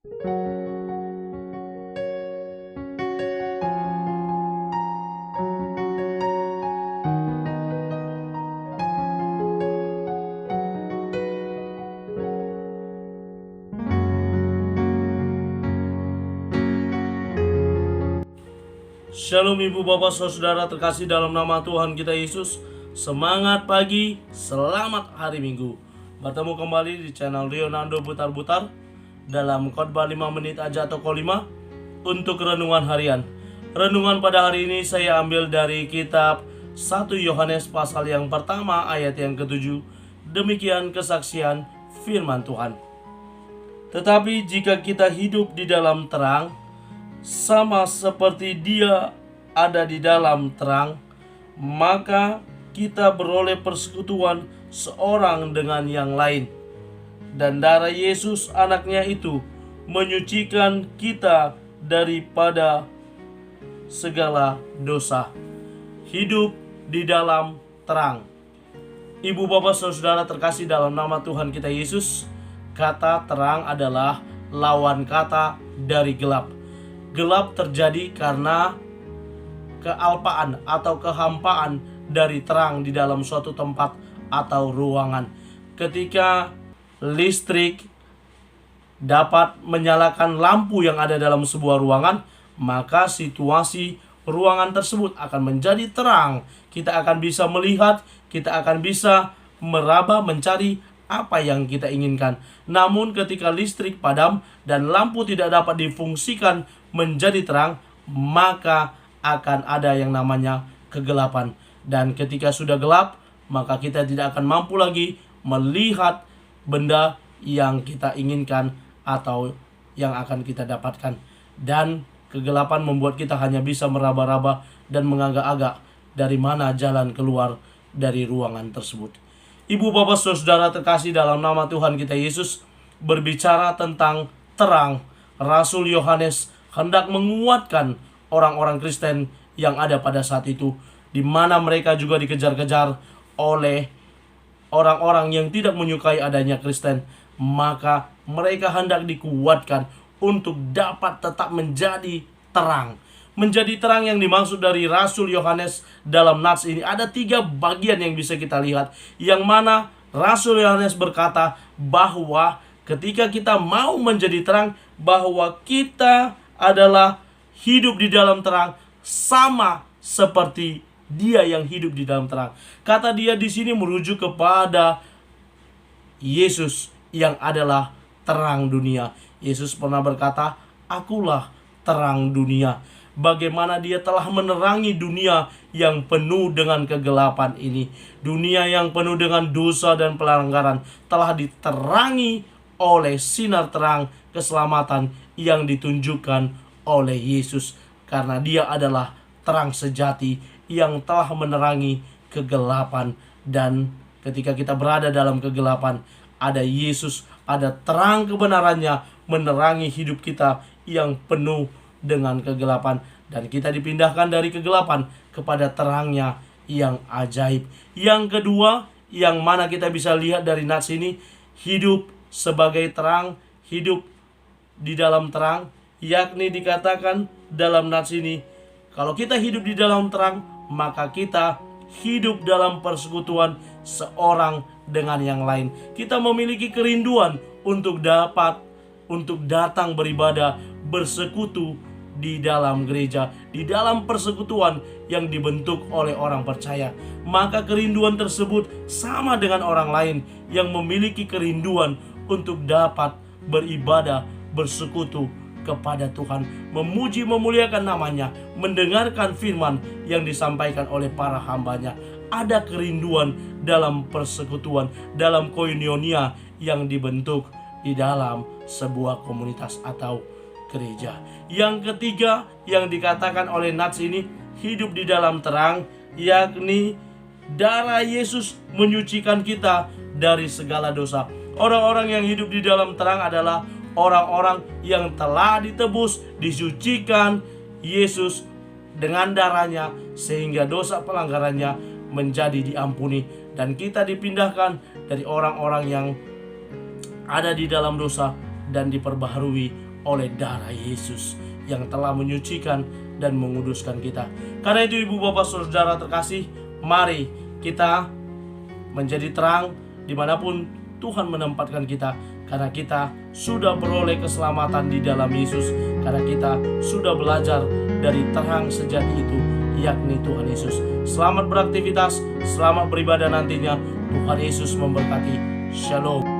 Shalom ibu bapak saudara terkasih dalam nama Tuhan kita Yesus. Semangat pagi, selamat hari Minggu. Bertemu kembali di channel Leonardo Butar-Butar dalam khotbah 5 menit aja atau kolima untuk renungan harian. Renungan pada hari ini saya ambil dari kitab 1 Yohanes pasal yang pertama ayat yang ke-7. Demikian kesaksian firman Tuhan. Tetapi jika kita hidup di dalam terang, sama seperti Dia ada di dalam terang, maka kita beroleh persekutuan seorang dengan yang lain. Dan darah Yesus anaknya itu menyucikan kita daripada segala dosa. Hidup di dalam terang. Ibu bapak saudara terkasih dalam nama Tuhan kita Yesus, kata terang adalah lawan kata dari gelap. Gelap terjadi karena kealpaan atau kehampaan dari terang di dalam suatu tempat atau ruangan. Ketika listrik dapat menyalakan lampu yang ada dalam sebuah ruangan, maka situasi ruangan tersebut akan menjadi terang. Kita akan bisa melihat, kita akan bisa meraba, mencari apa yang kita inginkan. Namun ketika listrik padam dan lampu tidak dapat difungsikan menjadi terang, maka akan ada yang namanya kegelapan. Dan ketika sudah gelap, maka kita tidak akan mampu lagi melihat benda yang kita inginkan atau yang akan kita dapatkan. Dan kegelapan membuat kita hanya bisa meraba-raba dan mengagak-agak dari mana jalan keluar dari ruangan tersebut. Ibu bapak saudara terkasih dalam nama Tuhan kita Yesus, berbicara tentang terang, Rasul Yohanes hendak menguatkan orang-orang Kristen yang ada pada saat itu, di mana mereka juga dikejar-kejar oleh orang-orang yang tidak menyukai adanya Kristen. Maka mereka hendak dikuatkan untuk dapat tetap menjadi terang. Menjadi terang yang dimaksud dari Rasul Yohanes dalam nats ini ada 3 bagian yang bisa kita lihat, yang mana Rasul Yohanes berkata bahwa ketika kita mau menjadi terang, bahwa kita adalah hidup di dalam terang sama seperti Dia yang hidup di dalam terang. Kata Dia di sini merujuk kepada Yesus yang adalah terang dunia. Yesus pernah berkata, "Akulah terang dunia." Bagaimana Dia telah menerangi dunia yang penuh dengan kegelapan ini. Dunia yang penuh dengan dosa dan pelanggaran telah diterangi oleh sinar terang keselamatan yang ditunjukkan oleh Yesus. Karena Dia adalah terang sejati yang telah menerangi kegelapan. Dan ketika kita berada dalam kegelapan, ada Yesus, ada terang kebenarannya menerangi hidup kita yang penuh dengan kegelapan. Dan kita dipindahkan dari kegelapan kepada terangnya yang ajaib. Yang kedua, yang mana kita bisa lihat dari nats ini, hidup sebagai terang, hidup di dalam terang, yakni dikatakan dalam nats ini, kalau kita hidup di dalam terang, maka kita hidup dalam persekutuan seorang dengan yang lain. Kita memiliki kerinduan untuk datang beribadah, bersekutu di dalam gereja, di dalam persekutuan yang dibentuk oleh orang percaya. Maka kerinduan tersebut sama dengan orang lain yang memiliki kerinduan untuk dapat beribadah, bersekutu kepada Tuhan, memuji memuliakan namanya, mendengarkan firman yang disampaikan oleh para hambanya. Ada kerinduan dalam persekutuan, dalam koinonia yang dibentuk di dalam sebuah komunitas atau gereja. Yang ketiga yang dikatakan oleh nats ini, hidup di dalam terang, yakni darah Yesus menyucikan kita dari segala dosa. Orang-orang yang hidup di dalam terang adalah orang-orang yang telah ditebus, disucikan Yesus dengan darahnya, sehingga dosa pelanggarannya menjadi diampuni. Dan kita dipindahkan dari orang-orang yang ada di dalam dosa dan diperbaharui oleh darah Yesus yang telah menyucikan dan menguduskan kita. Karena itu ibu bapak saudara terkasih, mari kita menjadi terang dimanapun Tuhan menempatkan kita. Karena kita sudah beroleh keselamatan di dalam Yesus. Karena kita sudah belajar dari terang sejati itu, yakni Tuhan Yesus. Selamat beraktivitas, selamat beribadah nantinya. Tuhan Yesus memberkati. Shalom.